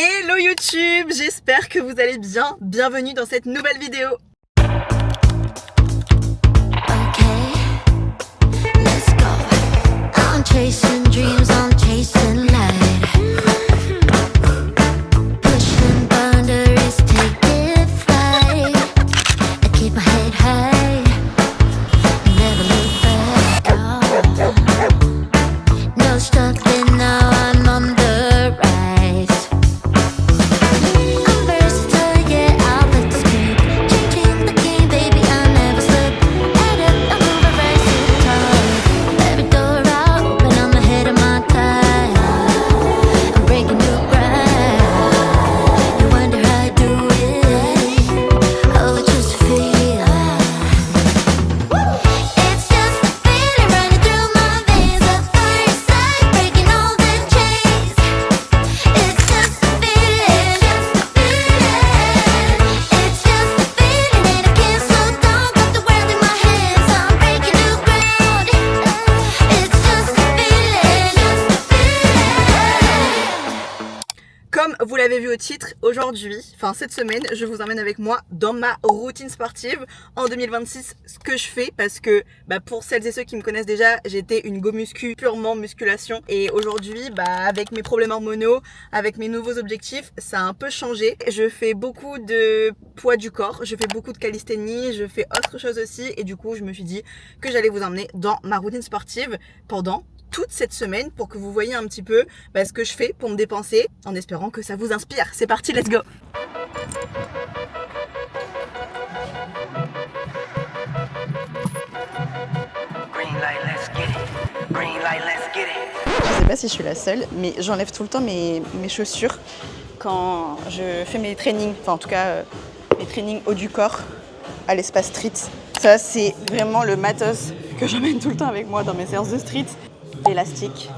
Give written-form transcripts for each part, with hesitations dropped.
Hello YouTube, j'espère que vous allez bien. Bienvenue dans cette nouvelle vidéo. Chasing dreams, I'm chasing light. Pushing boundaries, taking flight. I keep my head high, never look back. Oh, no stopping now, I'm on the rise. I'm versatile, yeah, I'll escape. Changing the game, baby, I'll never slip. Head up, I'm moving right to the top. Every door out. Comme vous l'avez vu au titre, aujourd'hui, enfin cette semaine, je vous emmène avec moi dans ma routine sportive en 2026, ce que je fais parce que pour celles et ceux qui me connaissent déjà, j'étais une go muscu, purement musculation, et aujourd'hui avec mes problèmes hormonaux, avec mes nouveaux objectifs, ça a un peu changé. Je fais beaucoup de poids du corps, je fais beaucoup de calisthénie, je fais autre chose aussi, et du coup je me suis dit que j'allais vous emmener dans ma routine sportive pendant toute cette semaine pour que vous voyez un petit peu ce que je fais pour me dépenser, en espérant que ça vous inspire. C'est parti, let's go! Je sais pas si je suis la seule, mais j'enlève tout le temps mes chaussures quand je fais mes trainings, enfin en tout cas mes trainings haut du corps à l'espace street. Ça, c'est vraiment le matos que j'emmène tout le temps avec moi dans mes séances de street. L'élastique,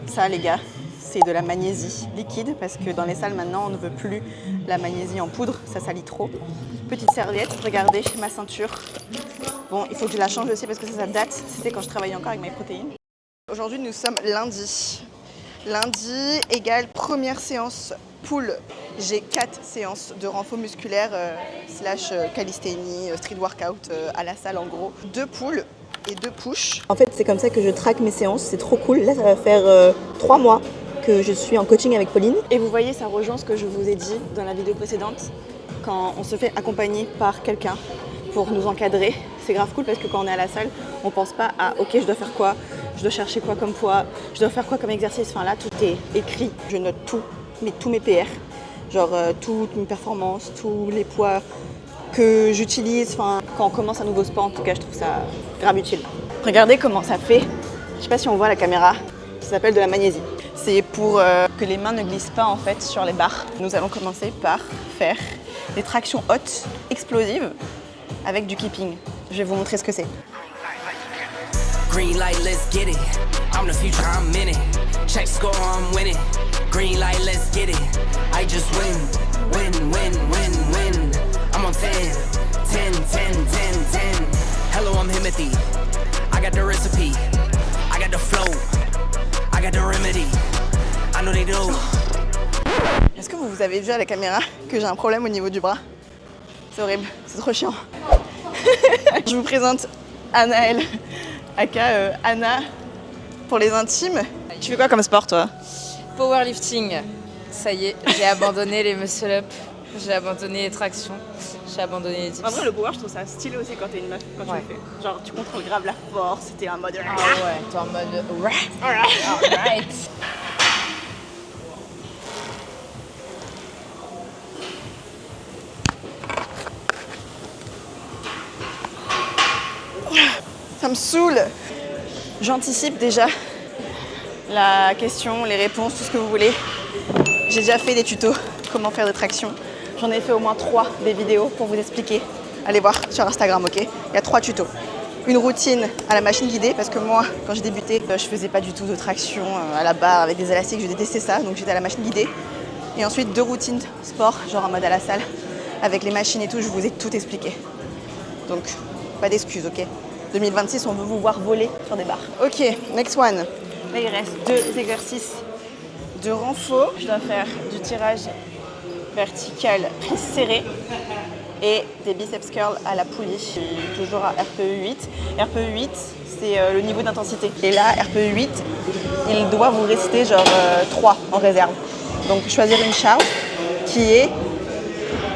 ça les gars, c'est de la magnésie liquide parce que dans les salles maintenant on ne veut plus la magnésie en poudre, ça salit trop. Petite serviette, regardez ma ceinture. Bon, il faut que je la change aussi parce que ça date, c'était quand je travaillais encore avec MyProtein. Aujourd'hui nous sommes lundi. Lundi égale première séance pool. J'ai 4 séances de renfort musculaire / calisthénie, street workout à la salle en gros. 2 pools et 2 push. En fait, c'est comme ça que je traque mes séances, c'est trop cool. Là, ça va faire 3 mois que je suis en coaching avec Pauline. Et vous voyez, ça rejoint ce que je vous ai dit dans la vidéo précédente. Quand on se fait accompagner par quelqu'un pour nous encadrer, c'est grave cool parce que quand on est à la salle, on pense pas à ok, je dois faire quoi, je dois chercher quoi comme poids, je dois faire quoi comme exercice. Enfin là, tout est écrit. Je note tout, tous mes PR, genre toutes mes performances, tous les poids que j'utilise, enfin quand on commence un nouveau sport, en tout cas je trouve ça grave utile. Regardez comment ça fait, je sais pas si on voit la caméra, ça s'appelle de la magnésie. C'est pour que les mains ne glissent pas en fait sur les barres. Nous allons commencer par faire des tractions hautes, explosives, avec du keeping. Je vais vous montrer ce que c'est. Green light, let's get it. I'm the future, I'm in it. Check score, I'm winning. Green light, let's get it. I just win, win, win, win, win. I'm on 10, 10, 10, 10, 10. Hello, I'm Himothy. I got the recipe. I got the flow. I got the remedy. I know they do. Est-ce que vous avez vu à la caméra que j'ai un problème au niveau du bras? C'est horrible, c'est trop chiant. Je vous présente Anaëlle, aka Anna pour les intimes. Tu fais quoi comme sport toi? Powerlifting. Ça y est, j'ai abandonné les muscle-up. J'ai abandonné les tractions, j'ai abandonné les dips. En vrai, le power, je trouve ça stylé aussi quand t'es une meuf, quand tu le fais. Genre, tu contrôles grave la force, t'es en mode... Ah ouais, t'es en mode... Alright. Ça me saoule. J'anticipe déjà la question, les réponses, tout ce que vous voulez. J'ai déjà fait des tutos, comment faire des tractions. J'en ai fait au moins 3 des vidéos pour vous expliquer. Allez voir sur Instagram, ok? Il y a 3 tutos. Une routine à la machine guidée, parce que moi, quand j'ai débuté, je faisais pas du tout de traction à la barre avec des élastiques, je détestais ça, donc j'étais à la machine guidée. Et ensuite 2 routines sport, genre en mode à la salle, avec les machines et tout, je vous ai tout expliqué. Donc, pas d'excuses, ok? 2026, on veut vous voir voler sur des barres. Ok, next one. Là, il reste 2 exercices de renfort. Je dois faire du tirage vertical prise serrée et des biceps curls à la poulie. Je suis toujours à RPE 8. RPE 8, c'est le niveau d'intensité. Et là, RPE 8, il doit vous rester genre 3 en réserve. Donc choisir une charge qui est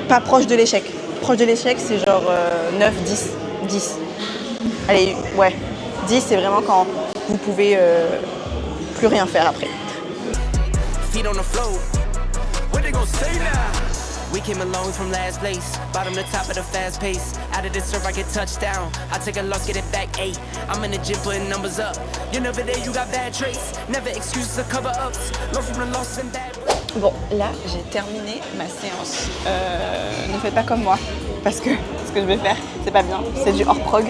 pas proche de l'échec. Proche de l'échec, c'est genre 9, 10. Allez, ouais. 10, c'est vraiment quand vous pouvez plus rien faire après. Feet on the floor. What they gonna say now? We came along from last place, bottom to top of the fast pace. Out of the surf, I get touchdown. I take a loss, get it back 8. I'm in the gym putting numbers up. You're never there, you got bad traits. Never excuses or cover ups. Learn from the losses and bad. Bon, là, j'ai terminé ma séance. Ne faites pas comme moi, parce que ce que je vais faire, c'est pas bien. C'est du hors prog,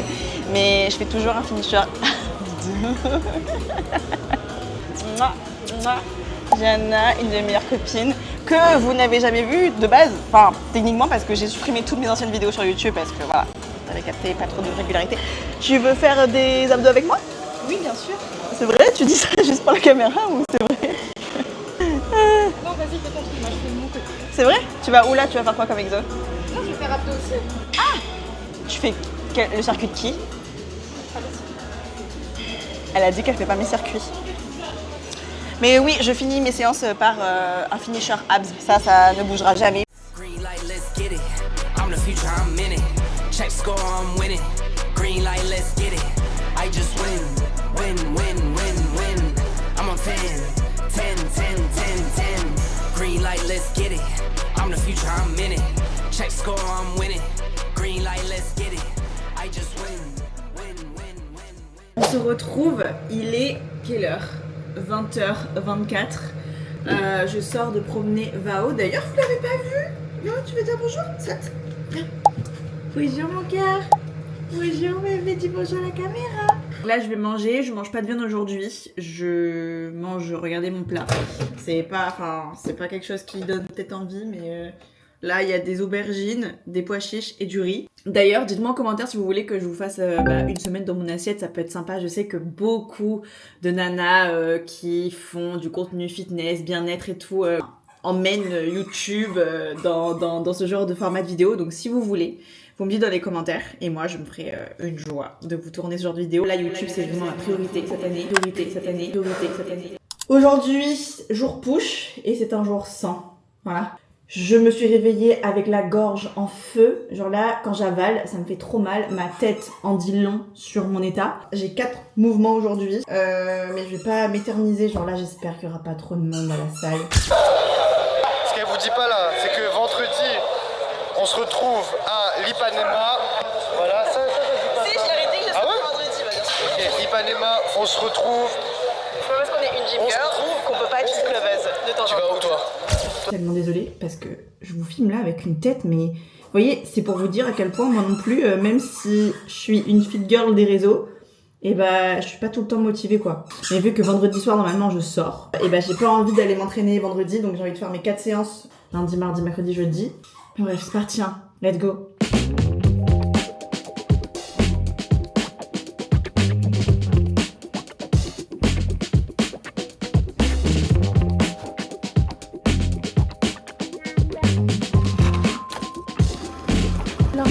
mais je fais toujours un finisher. Diana, une de mes meilleures copines, que vous n'avez jamais vue de base, enfin techniquement parce que j'ai supprimé toutes mes anciennes vidéos sur YouTube parce que voilà, t'avais capté pas trop de régularité. Tu veux faire des abdos avec moi? Oui, bien sûr. C'est vrai? Tu dis ça juste pour la caméra ou c'est vrai? Non, vas-y, fais toi, moi je fais de mon côté. C'est vrai? Tu vas où là? Tu vas faire quoi comme exo? Non, je vais faire abdos aussi. Tu fais le circuit de qui? Elle a dit qu'elle fait pas mes circuits. Mais oui, je finis mes séances par un finisher abs. Ça ne bougera jamais. Green light, let's get it. I'm the future, I'm in it. Check score, I'm winning. Green light, let's get it. I just win. I'm on 10. Green light, let's get it. I'm the future, I'm in it. Check score, I'm winning. Green light, let's get it. I just win. On se retrouve, il est quelle heure? 20h24. Je sors de promener Vao. D'ailleurs, vous l'avez pas vu? Non, tu veux dire bonjour? Bonjour mon cœur. Bonjour bébé, dis bonjour à la caméra. Là, je vais manger. Je mange pas de viande aujourd'hui. Je mange, regardez mon plat. C'est pas quelque chose qui donne peut-être envie, mais là, il y a des aubergines, des pois chiches et du riz. D'ailleurs, dites-moi en commentaire si vous voulez que je vous fasse une semaine dans mon assiette, ça peut être sympa. Je sais que beaucoup de nanas qui font du contenu fitness, bien-être et tout emmènent YouTube dans ce genre de format de vidéo. Donc si vous voulez, vous me dites dans les commentaires et moi je me ferai une joie de vous tourner ce genre de vidéo. Là, YouTube, c'est vraiment ma priorité cette année. Aujourd'hui, jour push et c'est un jour sans. Voilà. Je me suis réveillée avec la gorge en feu. Genre là, quand j'avale, ça me fait trop mal. Ma tête en dit long sur mon état. J'ai 4 mouvements aujourd'hui. Mais je vais pas m'éterniser. Genre là, j'espère qu'il y aura pas trop de monde à la salle. Ce qu'elle vous dit pas là, c'est que vendredi, on se retrouve à l'Ipanema. Voilà, ça je dis pas. Si, je l'avais dit que je serais vendredi, bien sûr. Ok, l'Ipanema, on se retrouve. C'est pas parce qu'on est une gym girl qu'on peut pas être une cloveuse de temps en Tu temps. vas où toi? Tellement désolée parce que je vous filme là avec une tête, mais vous voyez, c'est pour vous dire à quel point moi non plus, même si je suis une fit girl des réseaux, et je suis pas tout le temps motivée quoi. Mais vu que vendredi soir normalement je sors, et j'ai pas envie d'aller m'entraîner vendredi, donc j'ai envie de faire mes 4 séances lundi, mardi, mercredi, jeudi. Mais bref, c'est parti, hein. Let's go.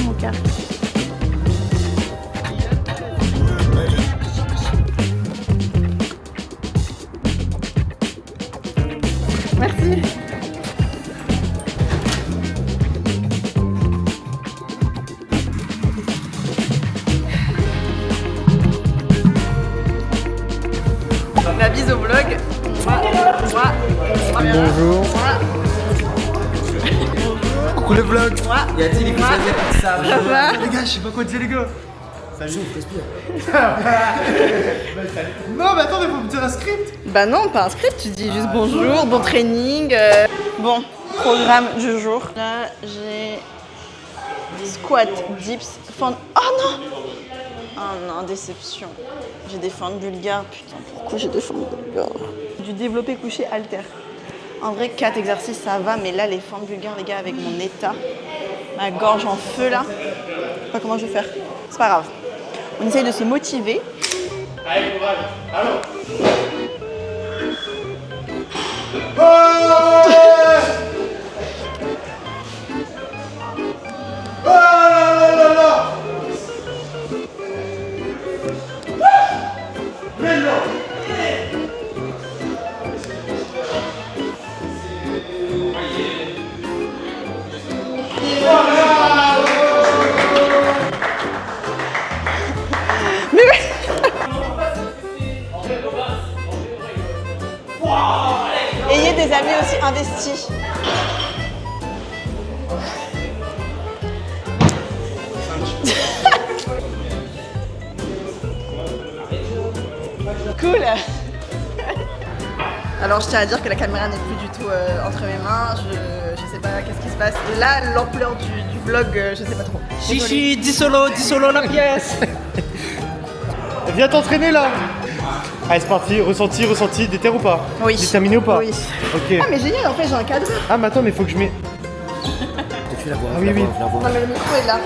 Mon cœur. Merci. La bise au vlog. Bonjour. Coucou le vlog. Y a-t-il les ça va? Les gars, je sais pas quoi dire les gars. Salut. Non mais attends, mais faut me dire un script. Bah non, pas un script, tu dis juste bonjour, bon training. Bon, programme du jour. Là, j'ai squat, dips, fentes. Oh non! Oh non, déception. J'ai des fentes bulgares, putain, pourquoi j'ai des fentes bulgares? Du développé couché halter. En vrai, 4 exercices, ça va, mais là, les fentes bulgares, les gars, avec mon état, ma gorge en feu, là, je sais pas comment je vais faire. C'est pas grave. On essaye de se motiver. Allez, courage. Allô. investi. Cool. Alors je tiens à dire que la caméra n'est plus du tout entre mes mains, je sais pas qu'est-ce qui se passe. Et là, l'ampleur du vlog, je sais pas trop. Chichi, dis solo la pièce. Viens t'entraîner là. Allez, c'est parti, ressenti, déter ou pas? Oui. Déterminé ou pas? Oui. Ok. Ah mais génial, en fait j'ai un cadre. Ah mais attends, mais faut que je mets... Tu la vois, Ah oui, oui. Non mais le micro est là.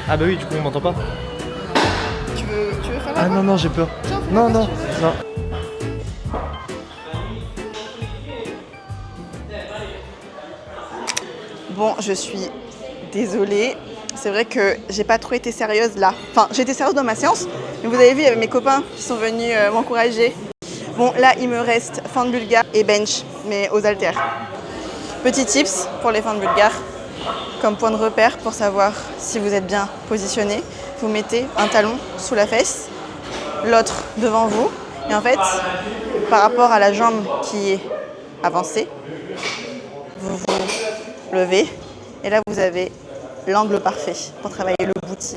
Ah bah oui, du coup on m'entend pas. Tu veux faire la Ah voix? non, non, j'ai peur. Tiens, fais Non, la voix non, si tu veux. non. Bon, je suis désolée. C'est vrai que j'ai pas trop été sérieuse là. Enfin, j'ai été sérieuse dans ma séance, mais vous avez vu, il y avait mes copains qui sont venus m'encourager. Bon, là, il me reste fente bulgare et bench, mais aux haltères. Petit tips pour les fentes bulgares, comme point de repère pour savoir si vous êtes bien positionné. Vous mettez un talon sous la fesse, l'autre devant vous, et en fait, par rapport à la jambe qui est avancée, vous vous levez, et là vous avez l'angle parfait pour travailler le booty.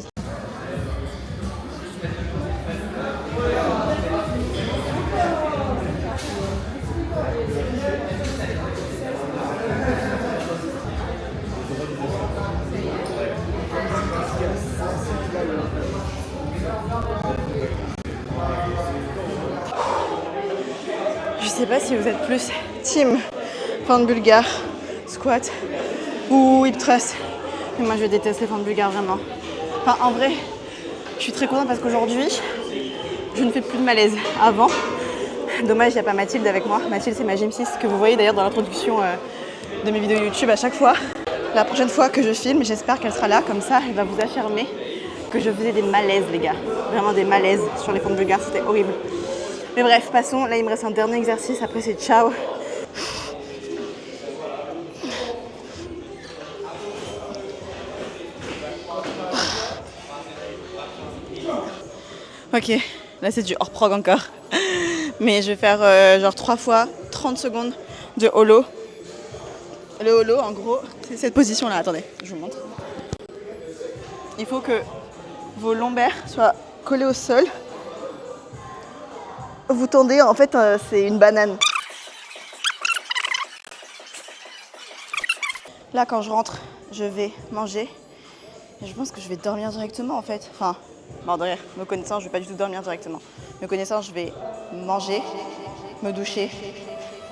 Je sais pas si vous êtes plus team fente bulgare, squat ou hip thrust. Mais moi je déteste les fentes bulgares vraiment. Enfin en vrai, je suis très contente parce qu'aujourd'hui, je ne fais plus de malaise. Avant, dommage il n'y a pas Mathilde avec moi. Mathilde c'est ma gym 6 que vous voyez d'ailleurs dans l'introduction de mes vidéos YouTube à chaque fois. La prochaine fois que je filme, j'espère qu'elle sera là, comme ça elle va vous affirmer que je faisais des malaises les gars. Vraiment des malaises sur les fentes bulgares, c'était horrible. Mais bref, passons. Là il me reste un dernier exercice, après c'est ciao. Ok, là c'est du hors prog encore. Mais je vais faire genre 3 fois 30 secondes de holo. Le holo, en gros, c'est cette position-là. Attendez, je vous montre. Il faut que vos lombaires soient collés au sol. Vous tendez, en fait, c'est une banane. Là, quand je rentre, je vais manger. Et je pense que je vais dormir directement, en fait. Enfin, bon, derrière, me connaissant, je vais pas du tout dormir directement. Me connaissant, je vais manger, me doucher,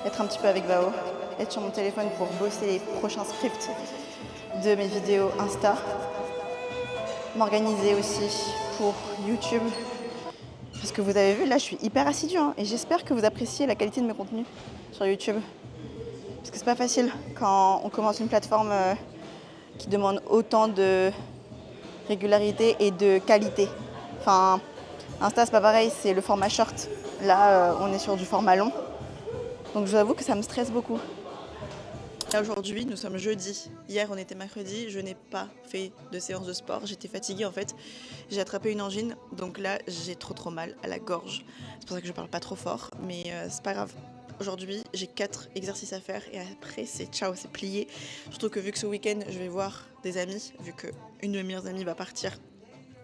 être un petit peu avec Bao, être sur mon téléphone pour bosser les prochains scripts de mes vidéos Insta, m'organiser aussi pour YouTube. Parce que vous avez vu, là, je suis hyper assidue hein, et j'espère que vous appréciez la qualité de mes contenus sur YouTube. Parce que c'est pas facile quand on commence une plateforme qui demande autant de régularité et de qualité. Enfin, Insta, c'est pas pareil, c'est le format short. Là, on est sur du format long. Donc, je vous avoue que ça me stresse beaucoup. Là, aujourd'hui, nous sommes jeudi. Hier, on était mercredi. Je n'ai pas fait de séance de sport. J'étais fatiguée, en fait. J'ai attrapé une angine. Donc là, j'ai trop mal à la gorge. C'est pour ça que je parle pas trop fort. Mais c'est pas grave. Aujourd'hui, j'ai 4 exercices à faire. Et après, c'est ciao, c'est plié. Surtout que vu que ce week-end, je vais voir des amis. Vu qu'une de mes meilleures amies va partir.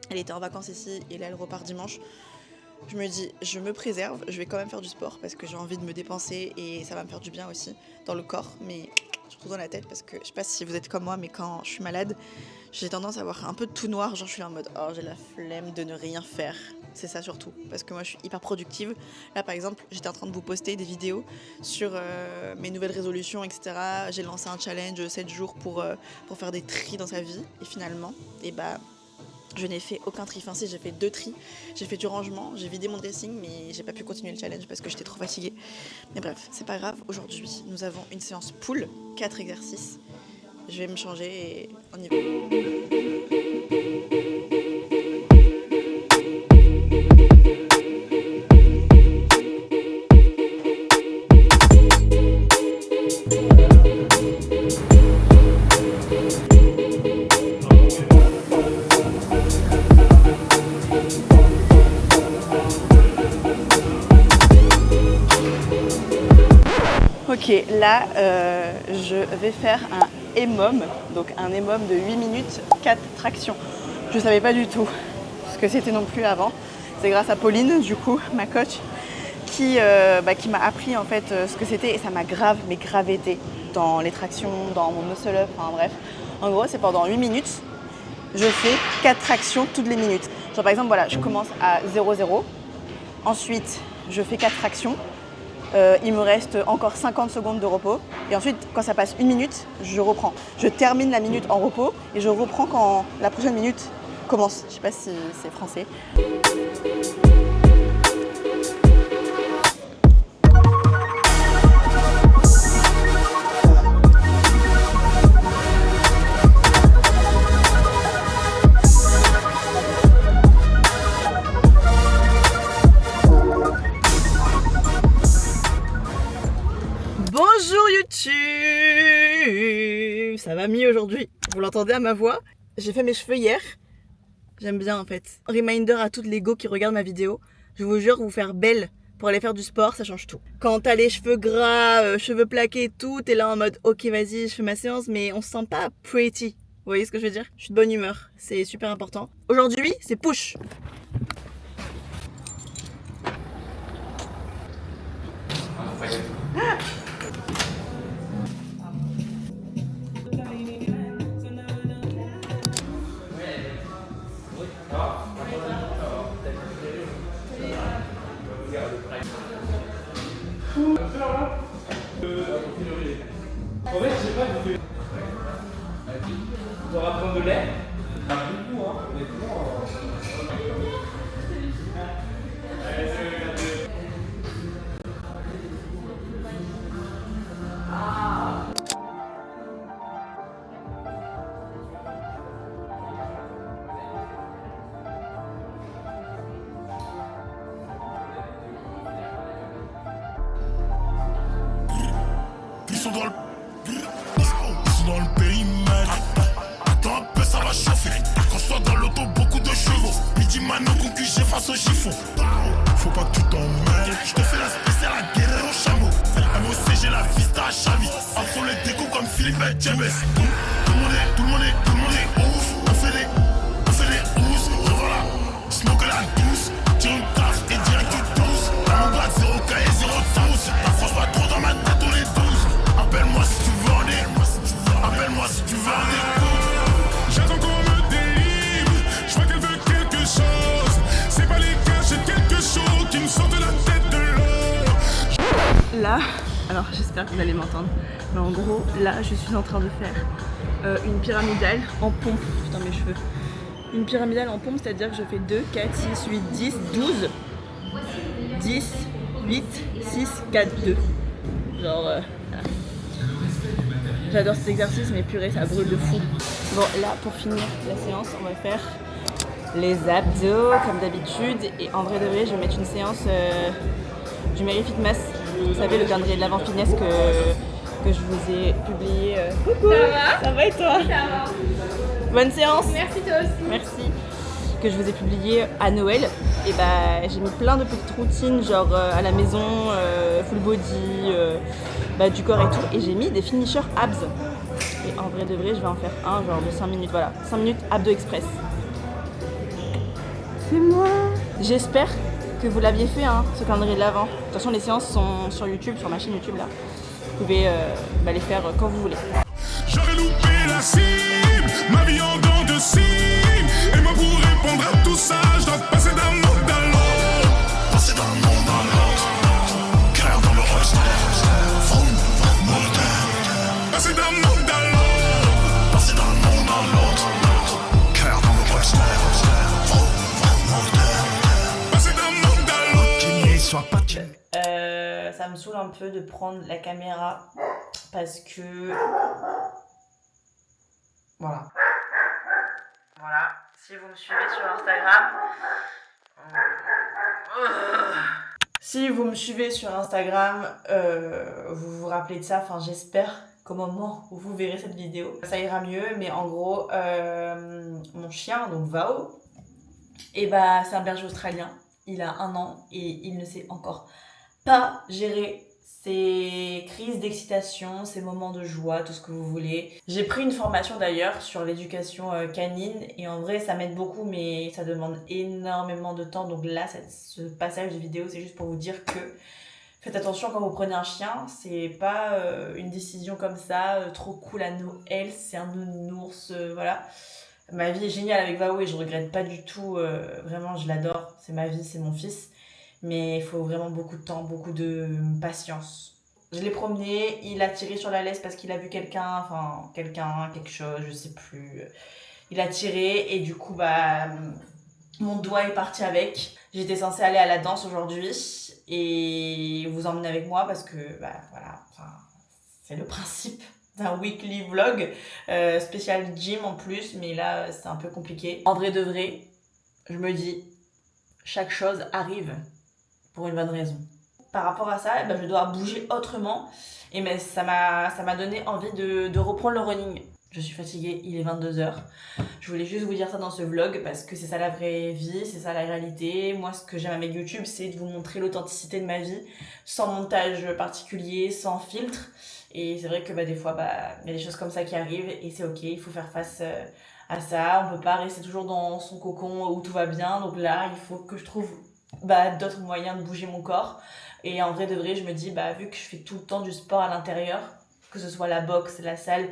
Elle était en vacances ici et là, elle repart dimanche. Je me dis, je me préserve, je vais quand même faire du sport parce que j'ai envie de me dépenser et ça va me faire du bien aussi dans le corps, mais surtout dans la tête parce que je sais pas si vous êtes comme moi, mais quand je suis malade, j'ai tendance à avoir un peu de tout noir, genre je suis là en mode oh j'ai la flemme de ne rien faire. C'est ça surtout, parce que moi je suis hyper productive. Là par exemple, j'étais en train de vous poster des vidéos sur mes nouvelles résolutions, etc. J'ai lancé un challenge 7 jours pour faire des tris dans sa vie et finalement, et bah je n'ai fait aucun tri. Enfin si, j'ai fait 2 tris, j'ai fait du rangement, j'ai vidé mon dressing, mais j'ai pas pu continuer le challenge parce que j'étais trop fatiguée. Mais bref, c'est pas grave. Aujourd'hui, nous avons une séance pool, 4 exercices. Je vais me changer et on y va. Ok, Là, je vais faire un EMOM, donc un EMOM de 8 minutes, 4 tractions. Je ne savais pas du tout ce que c'était non plus avant. C'est grâce à Pauline, du coup, ma coach, qui m'a appris en fait ce que c'était et ça m'a grave aidé dans les tractions, dans mon muscle up, enfin bref. En gros, c'est pendant 8 minutes, je fais 4 tractions toutes les minutes. Genre par exemple, voilà, je commence à 0,0, ensuite je fais 4 tractions, il me reste encore 50 secondes de repos et ensuite quand ça passe 1 minute, je reprends. Je termine la minute en repos et je reprends quand la prochaine minute commence. Je sais pas si c'est français. Bonjour YouTube, ça va mieux aujourd'hui. Vous l'entendez à ma voix. J'ai fait mes cheveux hier. J'aime bien en fait. Reminder à toutes les go qui regardent ma vidéo. Je vous jure, vous faire belle pour aller faire du sport, ça change tout. Quand t'as les cheveux gras, cheveux plaqués et tout, t'es là en mode ok vas-y, je fais ma séance, mais on se sent pas pretty. Vous voyez ce que je veux dire? Je suis de bonne humeur, c'est super important. Aujourd'hui, c'est push. En fait, je sais pas, on va prendre de l'air. Beaucoup, hein, honnêtement. Ils sont dans le périmètre. Attends un peu, ça va chauffer. Quand je sois dans l'auto, beaucoup de chevaux. Midi Mano, concugé face au chiffon. Faut pas que tu t'emmêles. Je te fais la spéciale à guerre au chameau. MOC, j'ai la vista à Chavi. Entre les décos comme Philippe et James. Tout le monde est ouf. On fait des housses. Revoilà, smoke la douce. Tire une taf et direct tu douces. Dans mon blague, 0K et 0 douce. T'approches pas trop dans ma tête, on est 12. Appelle-moi si tu veux en écoute. Appelle-moi si tu veux en écoute. J'attends qu'on me délivre. Je vois qu'elle veut quelque chose. C'est pas les gars, j'ai quelque chose qui me sort de la tête de l'eau. Là, alors j'espère que vous allez m'entendre, mais en gros, là, je suis en train de faire une pyramidale en pompe. Putain, mes cheveux. Une pyramidale en pompe, c'est-à-dire que je fais 2, 4, 6, 8, 10, 12, 10, 8, 6, 4, 2. Genre, voilà. J'adore cet exercice, mais purée, ça brûle de fou. Bon, là, pour finir la séance, on va faire les abdos, comme d'habitude. Et en vrai de vrai, je vais mettre une séance du Mary Fitness. Vous savez, le calendrier de l'avant fitness que je vous ai publié. Coucou, ça va et toi? Ça va. Bonne séance. Merci toi aussi. Merci. Que je vous ai publié à Noël. Et bah, j'ai mis plein de petites routines, genre à la maison, full body, du corps et tout. Et j'ai mis des finishers abs. Et en vrai de vrai, je vais en faire un, genre de 5 minutes, voilà. 5 minutes abdos express. C'est moi. J'espère que vous l'aviez fait, hein, ce calendrier de l'avant. De toute façon, les séances sont sur YouTube, sur ma chaîne YouTube, là. Vous pouvez les faire quand vous voulez. J'aurais loupé la cible, ma vie en dents de cible. Et moi pour répondre à tout ça, je dois passer d'un monde à l'autre. Passer d'un monde à l'autre. Clair dans le roster. Passer d'un monde à l'autre. Passer d'un monde à l'autre. Clair dans le roster. Passer d'un monde à l'autre. Qu'il n'y soit pas de Ça me saoule un peu de prendre la caméra parce que... Voilà. Si vous me suivez sur Instagram... Si vous me suivez sur Instagram, vous vous rappelez de ça. Enfin, j'espère qu'au moment où vous verrez cette vidéo, ça ira mieux. Mais en gros, mon chien, donc Vao, c'est un berger australien. Il a 1 an et il ne sait encore pas gérer ces crises d'excitation, ces moments de joie, tout ce que vous voulez. J'ai pris une formation d'ailleurs sur l'éducation canine et en vrai ça m'aide beaucoup mais ça demande énormément de temps. Donc là, ce passage de vidéo, c'est juste pour vous dire que faites attention quand vous prenez un chien, c'est pas une décision comme ça, trop cool à Noël, c'est un nounours, voilà. Ma vie est géniale avec Vao et je regrette pas du tout, vraiment je l'adore, c'est ma vie, c'est mon fils. Mais il faut vraiment beaucoup de temps, beaucoup de patience. Je l'ai promené, il a tiré sur la laisse parce qu'il a vu quelqu'un, quelque chose, je sais plus. Il a tiré et du coup, bah, mon doigt est parti avec. J'étais censée aller à la danse aujourd'hui et vous emmener avec moi parce que, bah, voilà, c'est le principe d'un weekly vlog spécial gym en plus, mais là, c'est un peu compliqué. En vrai de vrai, je me dis, chaque chose arrive pour une bonne raison. Par rapport à ça, je dois bouger autrement et ça m'a donné envie de reprendre le running. Je suis fatiguée, il est 22h. Je voulais juste vous dire ça dans ce vlog parce que c'est ça la vraie vie, c'est ça la réalité. Moi, ce que j'aime avec YouTube, c'est de vous montrer l'authenticité de ma vie, sans montage particulier, sans filtre. Et c'est vrai que des fois, il y a des choses comme ça qui arrivent et c'est ok, il faut faire face à ça. On peut pas rester toujours dans son cocon où tout va bien. Donc là, il faut que je trouve d'autres moyens de bouger mon corps. Et en vrai de vrai, je me dis, vu que je fais tout le temps du sport à l'intérieur, que ce soit la boxe, la salle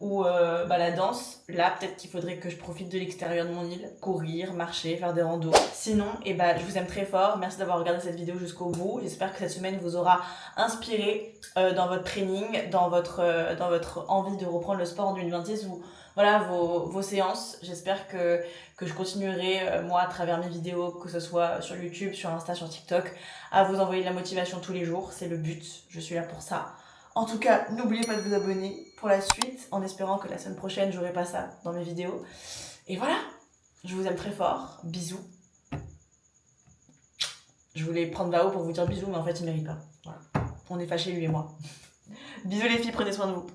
ou la danse, là peut-être qu'il faudrait que je profite de l'extérieur de mon île, courir, marcher, faire des randos. Sinon, je vous aime très fort, merci d'avoir regardé cette vidéo jusqu'au bout. J'espère que cette semaine vous aura inspiré dans votre training, dans votre envie de reprendre le sport en 2026 ou voilà vos séances. J'espère que je continuerai moi à travers mes vidéos, que ce soit sur YouTube, sur Insta, sur TikTok, à vous envoyer de la motivation tous les jours, c'est le but, je suis là pour ça. En tout cas, n'oubliez pas de vous abonner pour la suite, en espérant que la semaine prochaine, j'aurai pas ça dans mes vidéos. Et voilà, je vous aime très fort, bisous. Je voulais prendre Vao pour vous dire bisous, mais en fait, il mérite pas. Voilà. On est fâchés, lui et moi. Bisous les filles, prenez soin de vous.